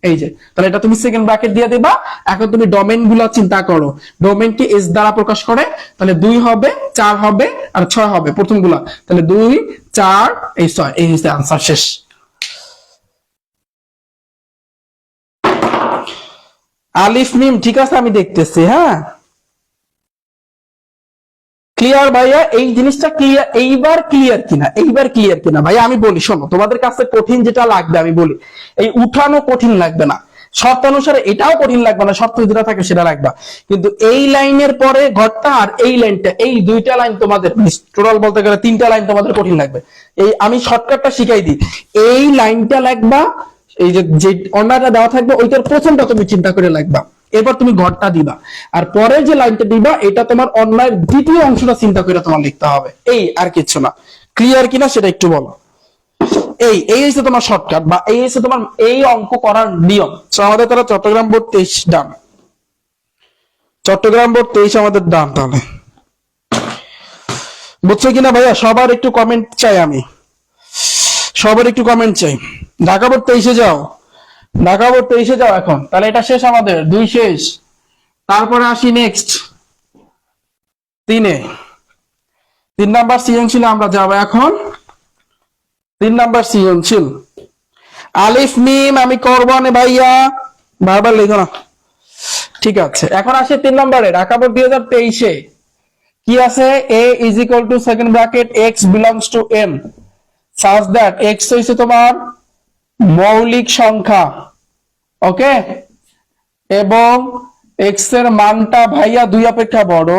এই যে, তাহলে এটা তুমি সেকেন্ড ব্র্যাকেট দিয়ে দিবা। এখন তুমি ডোমেইন গুলা চিন্তা করো, ডোমেইন কি এস দ্বারা প্রকাশ করে, তাহলে 2 হবে, 4 হবে, আর 6 হবে প্রথমগুলা, তাহলে 2 4 এই 6, এই হচ্ছে आंसर। শেষ। আলিফ মিম ঠিক আছে, আমি দেখতেছি। হ্যাঁ, ক্লিয়ার ভাইয়া? এই জিনিসটা ক্লিয়ার? এইবার ক্লিয়ার কিনা ভাইয়া? আমি বলি শোনো, তোমাদের কাছে কঠিন যেটা লাগবে আমি বলি, এই উঠানো কঠিন লাগবে না, শর্ত অনুসারে এটাও কঠিন লাগবে না, শর্ত যেটা থাকে সেটা লাগবে, কিন্তু এই লাইনের পরে ঘরটা আর এই লাইনটা, এই দুইটা লাইন তোমাদের টোটাল বলতে গেলে তিনটা লাইন তোমাদের কঠিন লাগবে। এই আমি শর্টকাটটা শিখাই দিই, এই লাইনটা লাগবা, এই যে অন্যটা দেওয়া থাকবে ওইটার প্রথমটা তুমি চিন্তা করে লাগবা, এরপর তুমি ঘরটা দিবা, আর পরে যে লাইনটা দিবা এটা তোমার অন্যায়ের দ্বিতীয় অংশটা চিন্তা করে তোমার লিখতে হবে, এই আর কিছু না। ক্লিয়ার কিনা সেটা একটু বলো। এই হচ্ছে তোমার শর্টকাট, বা এই হচ্ছে তোমার এই অঙ্ক করার নিয়ম। তো আমাদের তারা চট্টগ্রাম বোর্ড 23 ডান, চট্টগ্রাম বোর্ড 23 আমাদের ডান। তাহলে বুঝছো কিনা ভাইয়া? সবার একটু কমেন্ট চাই, আমি সবার একটু কমেন্ট চাই। ঢাকা বোর্ড 23 যাও, ঢাকা বোর্ড 23 যাও এখন। তাহলে এটা শেষ, আমাদের 2 শেষ। তারপরে আসি নেক্সট 3 নাম্বার সৃজনশীল আমরা যাব এখন। 3 নাম্বার সৃজনশীল আলিফ মিম আমি করবো না ভাইয়া, বারবার লিখো না, ঠিক আছে। এখন আসি 3 নম্বরে, ঢাকা বোর্ড 2023 কি আছে? a is equal to second bracket x belongs to m such that x হইছে তোমার মৌলিক সংখ্যা, ওকে, এবং x এর মানটা ভাইয়া 2 অপেক্ষা বড়,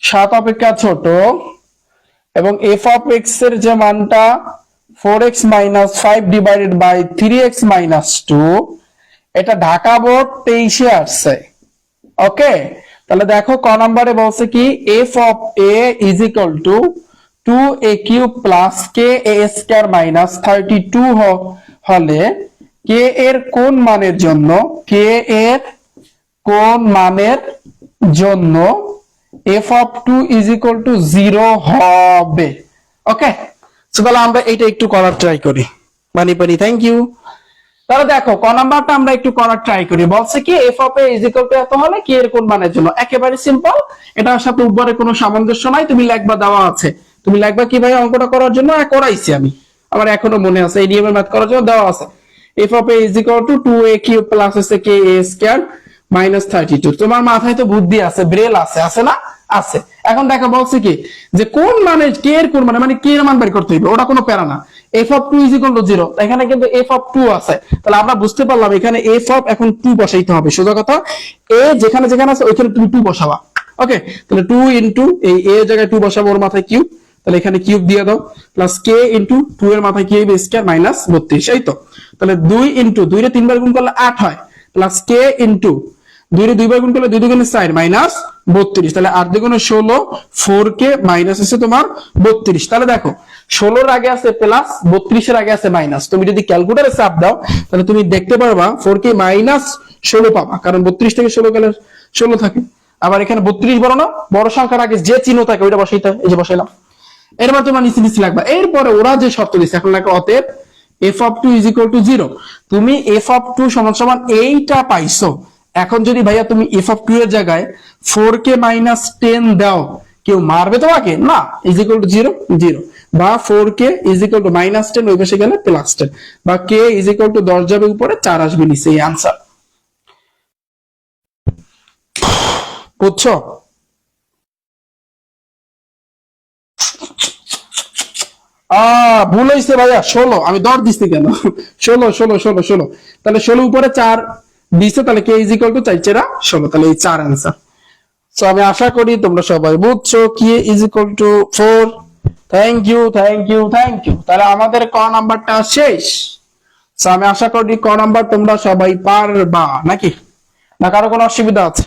7 অপেক্ষা ছোট, এবং f of x এর যে মানটা 4x minus 5 divided by 3x minus 2, এটা ঢাকা বোর্ড 23 আসছে, ওকে। তাহলে দেখো ক নম্বরে বলছে কি, f of a is equal to 2a cube plus ka square minus 32 হলে k এর কোন মানের জন্য, k এর কোন মানের জন্য f of 2 is equal to 0 হবে, ওকে। তাহলে আমরা এটা একটু করার ট্রাই করি, পানি থ্যাংক ইউ। তাহলে দেখো ক নাম্বারটা আমরা একটু করার ট্রাই করি। বলছে কি f of a is equal to এত হলে কি এর কোন মানের জন্য, একেবারে সিম্পল, এটার সাথে উপরে কোনো সামঞ্জস্য নাই, তুমি লিখবা, দেওয়া আছে, তুমি লিখবা কি ভাই অঙ্কটা করার জন্য, করাইছি আমি, আমার এখনো মনে আছে, এই নিয়মের ম্যাথ করার জন্য দেওয়া আছে, f of a is equal to 2a cube plus ka square minus 32। তোমার মাথায় তো বুদ্ধি আছে, ব্রেল আছে, আছে না? আছে। এখন দেখো বলছে কি যে কোন মানে কে এর কোন মানে কে এর মান বের করতে হবে, ওটা কোনো প্যারা না। f of 2 is equal to 0, এখানে কিন্তু f of 2 আছে, তাহলে আমরা বুঝতে পারলাম এখানে f of এখন 2 বসাইতে হবে, সোজা কথা, a যেখানে যেখানে আছে ওইখানে তুমি 2 বসাবা, ওকে। তাহলে 2 ইনটু এই a এর জায়গায় 2 বসাবো, ওর মাথায় কিউব, তাহলে এখানে কিউব দিয়ে দাও, প্লাস k ইনটু 2 এর মাথায় কিউব স্কয়ার মাইনাস 32, এই তো। তাহলে 2 ইনটু 2 রে 3 বার গুণ করলে 8 হয়, প্লাস k ইনটু 2 রে 2 বার গুণ করলে 2 দুগুণে 4 মাইনাস 32, তাহলে 8 দুগুণে 16, 4k মাইনাস আছে তোমার 32। তাহলে দেখো 16 এর আগে আছে প্লাস, 32 এর আগে আছে মাইনাস, তুমি যদি ক্যালকুলেটরে চাপ দাও তাহলে তুমি দেখতে পারবা 4k মাইনাস 16 পাবা, কারণ 32 থেকে 16 গেলে 16 থাকে। আবার এখানে 32 বড় না, বড় সংখ্যার আগে যে চিহ্ন থাকে ওইটা বসাইতে, এই যে বসাইলাম। এরপর তোমরা নিচে নিচে লাগবা, এরপরে ওরা যে শর্ত দিচ্ছে এখন লাগবে, অতএব f of 2 is equal to 0। তুমি f of 2 সমান সমান এইটা পাইছো, এখন যদি ভাইয়া তুমি f of 2 এর জায়গায় 4k minus 10 দাও, কেউ মারবে তোমাকে না, is equal to 0 0, বা 4k is equal to minus 10 ওই পাশে গেলে প্লাস 10, বা k is equal to 10 যাবে উপরে 4 আসবে নিচে, এই आंसर। বুঝছো? ভুল হয়েছে ভাইয়া, 16, আমি 10 দিচ্ছি কেন, 16, তাহলে 16 উপরে 4 দিছে, তাহলে k is equal to 4 4 16, তাহলে এই 4 आंसर। সো আমি আশা করি তোমরা সবাই বুঝছো, k is equal to 4। Thank you. তাহলে আমাদের ক নাম্বারটা শেষ। সো আমি আশা করি ক নাম্বার তোমরা সবাই পারবা, নাকি না কারো কোনো অসুবিধা আছে?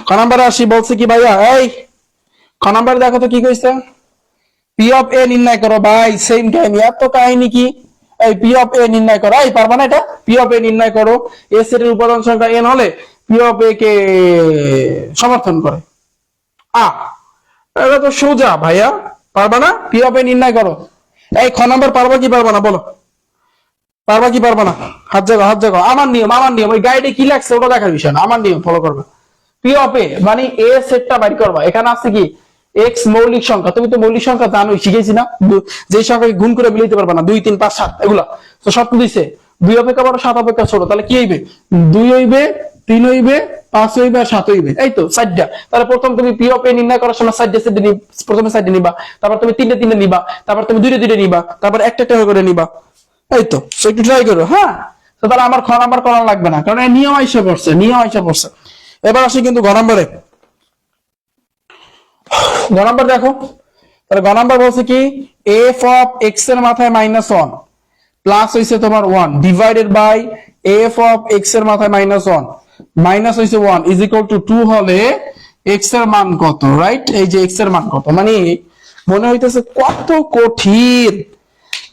ক নাম্বারে আসি, বলছে কি ভাইয়া, এই ক নাম্বার দেখো তো কি কইছে, p of a নির্ণয় করো। ভাই সেম টাইম, এত কাহিনী কি, এই p of a নির্ণয় করো, এই পারবা না এটা? p of a নির্ণয় করো, a সেটের উপাদান সংখ্যা n হলে p of a কে সমর্থন করে। এটা তো সোজা ভাইয়া, পারবা না? p of a নির্ণয় করো। এই খ নাম্বার পারবা কি পারবা না বলো, পারবা কি পারবা না? হাত জাগাও। আমার নিয়ম, ওই গাইডে কি লাগছে ওটা দেখার বিষয় না, আমার নিয়ম ফলো করবে। p of a মানে a সেটটা বাইর করবা, এখানে আছে কি x মৌলিক সংখ্যা, তুমি তো মৌলিক সংখ্যা জানোই, শিখেছি না, যে সংখ্যাকে গুণ করে মিলাইতে পারবা না, 2 3 5 7 এগুলা তো সব দিছে, 2 অপেক্ষা বড় 7 অপেক্ষা ছোট, তাহলে কি হইবে, 2 হইবে 3 হইবে, 5 হইবে আর 7 হইবে, এই তো 4টা। তাহলে প্রথম তুমি পি অফ এ নির্ণয় করার সময় প্রথমে 4 নিবা, তারপর তুমি 3 নিবা, তারপর তুমি 2 নিবা, তারপর একটা করে নিবা, এই তো। একটু ট্রাই করো, হ্যাঁ। তো তাহলে আমার খ নাম্বার করা লাগবে না, কারণ নিয়ম আইসা পড়ছে। এবার আসি কিন্তু গ নাম্বারে। গ নাম্বার দেখো, তাহলে গ নাম্বার বলছে কি এফ অফ এক্স এর মাথায় -1 প্লাস হইছে তোমার 1 divided by F of X এর মাথায় -1 মাইনাস হইছে 1 ইজ ইকুয়াল টু 2 হলে এক্স এর মান কত, রাইট? এই যে এক্স এর মান কত, মানে মনে হইতেছে কত কঠিন,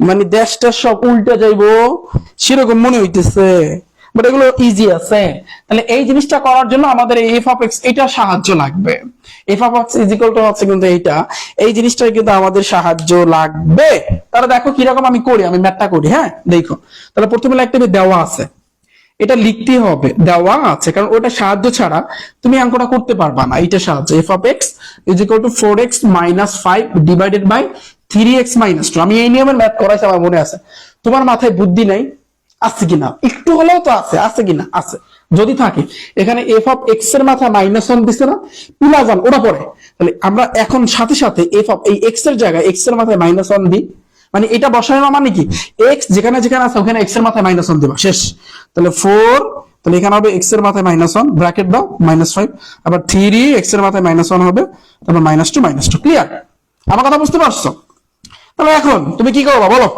মানে দেশটা সব উল্টে যাইবো সেরকম মনে হইতেছে, বাট এগুলো ইজি আছে। তাহলে এই জিনিসটা করার জন্য আমাদের এফ অফ এক্স এটা সাহায্য লাগবে। F of X is equal two হচ্ছে কিন্তু এইটা, এই জিনিসটাই কিন্তু আমাদের সাহায্য লাগবে। তাহলে দেখো কিরকম আমি করি, আমি ম্যাথটা করি, হ্যাঁ দেখো। তাহলে প্রথমে একটা দেওয়া আছে, এটা লিখতে হবে, দেওয়া আছে, কারণ ওটা সাহায্য ছাড়া তুমি অঙ্কটা করতে পারবা না। এইটা সাহায্য, F of X is equal to 4x - 5 divided by 3x - 2। আমি এই নিয়মের ম্যাথ করাইছি, আমার মনে আছে। তোমার মাথায় বুদ্ধি নাই আছে কিনা, একটু হলেও তো আছে কিনা, আছে। যদি থাকে এখানে এফ অফ এক্স এর মাথায় -1 দিছে না, প্লাস 1 ওটা পরে, তাহলে আমরা এখন সাথে সাথে এফ অফ এই এক্স এর জায়গায় এক্স এর মাথায় -1 দিই, মানে এটা বসানো মানে কি এক্স যেখানে যেখানে আছে ওখানে এক্স এর মাথায় -1 দিবা, শেষ। তাহলে 4, তাহলে এখানে হবে এক্স এর মাথায় -1 ব্র্যাকেট দাও -5, আবার 3 এক্স এর মাথায় -1 হবে, তারপর -2 ক্লিয়ার? আমার কথা বুঝতে পারছো? তাহলে এখন তুমি কি করবা বলো?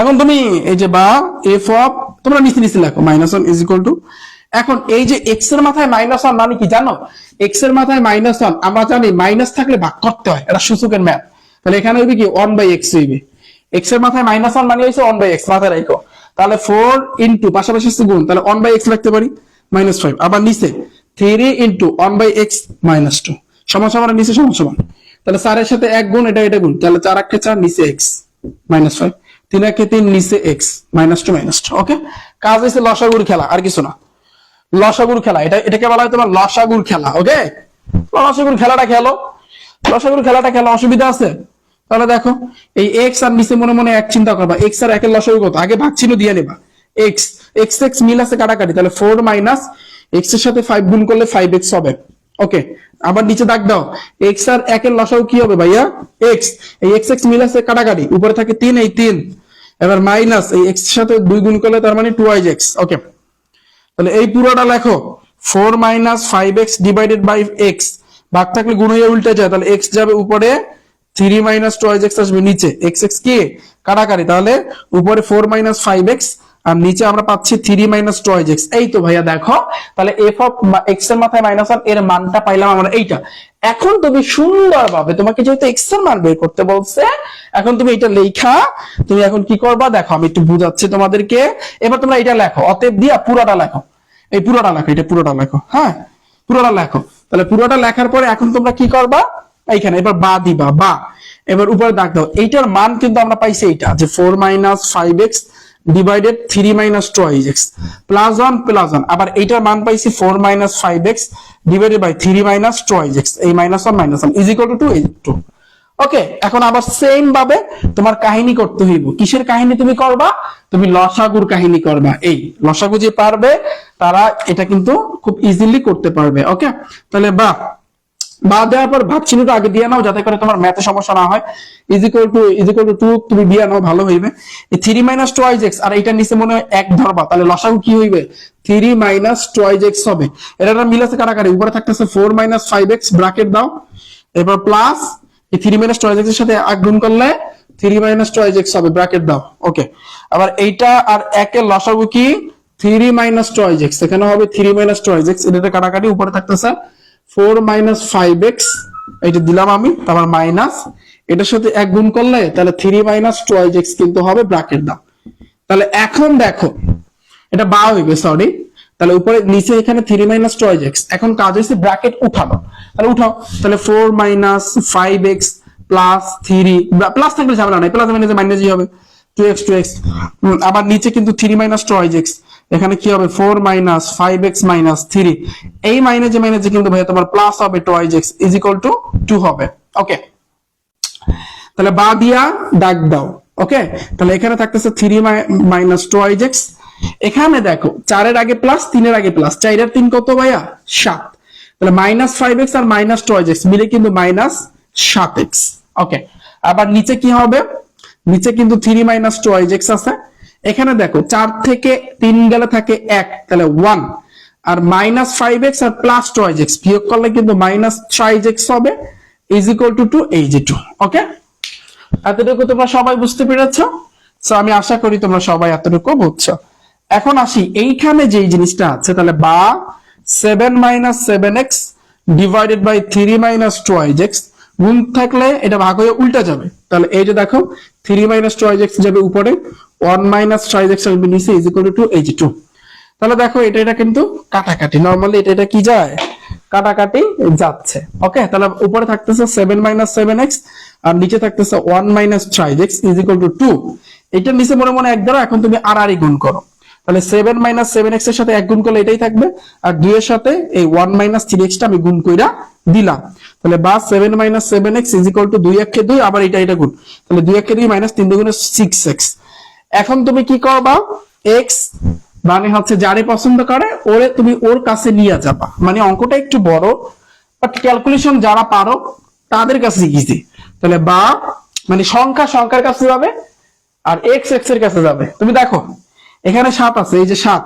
এখন তুমি এই যে বা এফ অফ তোমরা নিচে লেখো -1 ইজ ইকুয়াল টু, এখন এই যে এক্স এর মাথায় -1 মানে কি জানো? এক্স এর মাথায় -1 আমরা জানি মাইনাস থাকলে ভাগ করতে হয়, এটা সূচকের ম্যাথ। তাহলে এখানে হইবে কি 1/x হইবে, এক্স এর মাথায় -1 মানে হইছে 1/x, মাথায় রাখো। তাহলে 4 ইনটু পাশাপাশি গুণ, তাহলে 1/x লিখতে পারি -5, আবার নিচে 3 ইনটু 1/x - 2 সমান সমান নিচে সমান সমান, তাহলে 4 এর সাথে 1 গুণ, এটা গুণ, তাহলে 4 × 4 নিচে x -5, 3 × 3 নিচে x -2 ওকে। কাজ হইছে লসাগুর খেলা, আর কিছু না। লসাগুর খেলা, এটাকে বলা হয় তোমার লসাগুর খেলা, ওকে। লসাগুর খেলাটা খেলো, অসুবিধা আছে? তাহলে দেখো এই x আর নিচে মনে মনে এক চিন্তা করবা, x আর 1 এর লসাগু কত, আগে ভাগ চিহ্ন দিয়ে নেবা। x মিল আছে কাটাকাটি, তাহলে 4 - x এর সাথে 5 গুণ করলে 5x হবে, ওকে। আবার নিচে দাগ দাও, x আর 1 এর লসাগু কি হবে ভাইয়া? x, এই x মিল আছে কাটাকাটি, উপরে থাকে 3, এই 3, এবার মাইনাস এই x এর সাথে 2 গুণ করলে তার মানে 2x, ওকে। তাহলে এই পুরোটা লেখো 4 - 5x ডিভাইডেড বাই x, ভাগ থাকলে গুণ হয়ে উল্টে যায়, তাহলে x যাবে উপরে, 3 - 2x আসবে নিচে, x কি কাটাকাটি, তাহলে উপরে 4 - 5x আর নিচে আমরা পাচ্ছি 3 - 2x। এই তো ভাইয়া দেখো, তাহলে f অফ x এর মাথায় -1 এর মানটা পাইলাম আমরা এইটা। এখন তুমি সুন্দরভাবে, তোমাকে যেহেতু x এর মান বের করতে বলছে, এখন তুমি এটা লেখা, তুমি এখন কি করবা দেখো, আমি একটু বুঝাচ্ছি তোমাদেরকে। এবার তোমরা এটা লেখো, অতএব দিয়া পুরোটা লেখো, এই পুরোটা লেখো, এটা পুরোটা লেখো, হ্যাঁ পুরোটা লেখো। তাহলে পুরোটা লেখার পরে এখন তোমরা কি করবা, এইখানে এবার বা দিবা, বা এবার উপরে দাগ দাও। এইটার মান কিন্তু আমরা পাইছি এইটা, যে 4 - 5x ডিভাইডেড 3 - 2x প্লাস 1 আবার এইটার মান পাইছি 4 - 5x ডিভাইডেড বাই 3 - 2x, এই -1 ইজ ইকুয়াল টু 2। ওকে, এখন আবার সেম ভাবে তোমার কাহিনী করতে হইব। কিসের কাহিনী তুমি করবা? তুমি লসাগুর কাহিনী করবা। এই লসাগু যে পারবে তারা এটা কিন্তু খুব ইজিলি করতে পারবে, ওকে। তাহলে বা দেওয়ার পর ভাগ চিহ্নটা আগে দিয়ে নাও, যাতে করে তোমার ম্যাথে সমস্যা না হয়। ইজ ইকুয়াল টু 2 তুমি দিয়ে নাও, ভালো হইবে। এই 3 - 2x আর এইটার নিচে মনে হয় 1 ধরবা, তাহলে লসাগু কি হইবে? 3 - 2x হবে। এটা মিল আছে কাটাকাটি, উপরে থাকতেছে 4 - 5x ব্র্যাকেট দাও, এবার প্লাস এই 3 - 2x এর সাথে 1 গুণ করলে 3 - 2x হবে, ব্র্যাকেট দাও, ওকে। আবার এইটা আর 1 এর লসাগু কি? 3 - 2x, এখানে হবে 3 - 2x, এটাতে কাটাকাটি, উপরে থাকতেছে 4 - 5x, এইটা দিলাম আমি, তারপর মাইনাস এটার সাথে 1 গুণ করলে তাহলে 3 - 2x কিন্তু হবে, ব্র্যাকেট দাও। তাহলে এখন দেখো এটা বা হইবে, সরি। তাহলে উপরে নিচে এখানে 3 - 2x, এখন কাজ হইছে ব্র্যাকেট উঠানো, তাহলে উঠাও। তাহলে 4 - 5x প্লাস 3, প্লাস থাকলে ঝামেলা নাই, প্লাস মাইনাসে মাইনাসই হবে, 2x আবার নিচে কিন্তু 3 - 2x, এখানে কি হবে 4 - 5x - 3, এই মাইনাসে কিন্তু ভাইয়া তোমার প্লাস হবে 2x ইজ ইকুয়াল টু 2 হবে, ওকে। তাহলে বা দিয়া দাগ দাও, ওকে। তাহলে এখানে থাকতেছে 3 - 2x, এখানে দেখো 4 এর আগে প্লাস 3 এর আগে প্লাস, 4 এর 3 কত ভাইয়া 7, তাহলে -5x আর -12x মিলে কিন্তু -7x। ওকে, আবার নিচে কি হবে, নিচে কিন্তু 3 - 2x আছে। এখানে দেখো 4 থেকে 3 গেলে থাকে 1, তাহলে 1, আর -5x আর +2x বিয়োগ করলে কিন্তু -3x হবে, ইজ ইকুয়াল টু 2, এই যে 2। ওকে, এতটুকু তোমরা সবাই বুঝতে পেরেছো? সো আমি আশা করি তোমরা সবাই এতটুকু বুঝছো। এখন আসি এইখানে যে জিনিসটা আছে, তাহলে বা 7 - 7x ডিভাইডেড বাই 3 - 2x, গুণ থাকলে এটা ভাগ হয়ে উল্টা যাবে, তাহলে এই যে দেখো 3 - 2x যাবে উপরে, 1 - 3x আসবে নিচে, ইজ ইকুয়াল টু 2, এই যে 2। তাহলে দেখো এটা কিন্তু কাটাকাটি, নরমালি এটা কি যায়, কাটাকাটি যাচ্ছে। ওকে, তাহলে উপরে থাকতেছে 7 - 7x আর নিচে থাকতেছে 1 - 3x ইজ ইকুয়াল টু 2। এটা নিচে মনে মনে 1 ধরো, এখন তুমি আর গুণ করো, তাহলে 7 - 7x এর সাথে 1 গুণ করলে এটাই থাকবে, আর 2 এর সাথে এই 1 - 3x টা আমি গুণ কইরা দিলাম, তাহলে বা 7 - 7x ইজ ইকুয়াল টু 2 1 2, আবার এটা গুণ, তাহলে 2 1 2 -3 2 6x। এখন তুমি কি করবা, x মানে হচ্ছে যারে পছন্দ করে ওরে তুমি ওর কাছে নিয়ে যাবা, মানে অঙ্কটা একটু বড়, বাট ক্যালকুলেশন যারা পারো তাদের কাছে ইজি। তাহলে বা মানে সংখ্যার কাছে যাবে, আর x এর কাছে যাবে। তুমি দেখো এখানে 7 আছে, এই যে 7,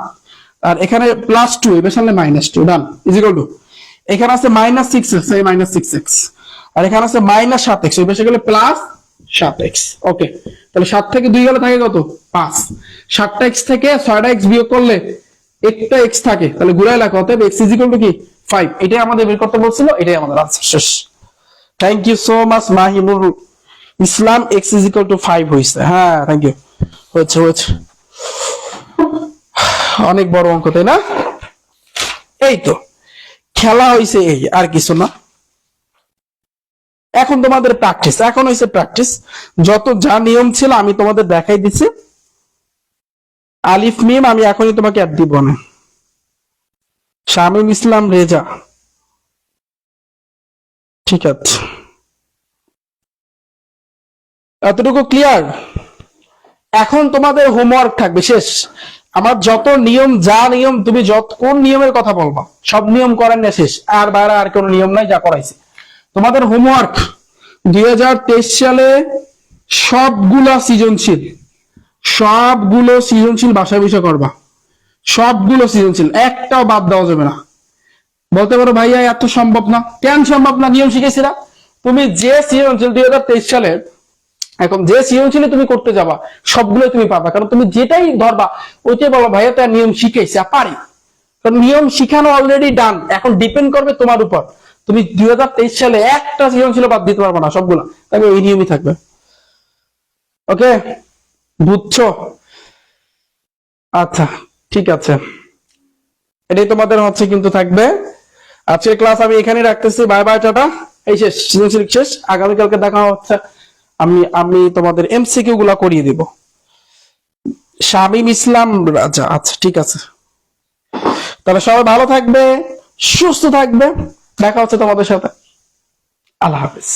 আর এখানে +2, এর সামনে -2, ডান, ইজ ইকুয়াল টু, এখানে আছে -6x, এই -6x, আর এখানে আছে -7x, এই পাশে গেলে +7x। ওকে, তাহলে 7 থেকে 2 গেলে থাকে কত, 5, 7টা x থেকে 6টা x বিয়োগ করলে একটা x থাকে, তাহলে ঘুরাই লেখা, অতএব x ইজ ইকুয়াল টু কি 5। এটাই আমাদের বের করতে বলছিল, এটাই আমাদের আনসার, শেষ। Thank you so much Mahinur Islam, x is equal to 5 হইছে। হ্যাঁ, থ্যাংক ইউ, হয়েছে। অনেক বড় অঙ্ক, তাই না? এই তো খেলা হইছে, এই আর কিছু না। এখন তোমাদের প্র্যাকটিস, এখন হইছে প্র্যাকটিস। যত যা নিয়ম ছিল আমি তোমাদের দেখাই দিচ্ছি। আলিফ মিম আমি এখনই তোমাকে আর দিব না। শামীম ইসলাম রেজা, ঠিক আছে, এতটুকু ক্লিয়ার? এখন তোমাদের হোমওয়ার্ক থাকবে, শেষ। আমার যত নিয়ম, যা নিয়ম তুমি কোন নিয়মের কথা বলবা, সব নিয়ম করেন না, শেষ। আর বাইরে আর কোনো নিয়ম নাই, যা করাইছে। তোমাদের হোমওয়ার্ক 2023 সালে সবগুলো সৃজনশীল ভাষা বিষয় করবা, সবগুলো সৃজনশীল, একটাও বাদ দেওয়া যাবে না। বলতে পারো ভাইয়া এত সম্ভব না, কেন সম্ভব না? নিয়ম শিখেছিলা তুমি, যে সৃজনশীল 2023 সালের, এখন যে সৃজনশীল তুমি করতে যাবা সবগুলো তুমি পাবা, কারণ তুমি যেটাই ধরবা ওইটাই বলো ভাইয়া তার নিয়ম শিখেছে, পারি। কারণ নিয়ম শিখানো অলরেডি ডান, এখন ডিপেন্ড করবে তোমার উপর। তুমি 2023 সালে একটা সৃজনশীল বাদ দিতে পারবে না, সবগুলো তবে এই নিয়মই থাকবে। ওকে, বুঝছো? আচ্ছা, ঠিক আছে, এটাই তোমাদের হচ্ছে কিন্তু থাকবে। আজকের ক্লাস আমি এখানে রাখতেছি, বাই বাই, টাটা। এই শেষ, সৃজনশীল শেষ। আগামীকালকে দেখা হচ্ছে, আমি তোমাদের এমসিকিউ গুলা করিয়ে দিব। শামীম ইসলাম রাজা, আচ্ছা ঠিক আছে। তাহলে সবাই ভালো থাকবে, সুস্থ থাকবে, দেখা হচ্ছে তোমাদের সাথে। আল্লাহ হাফেজ।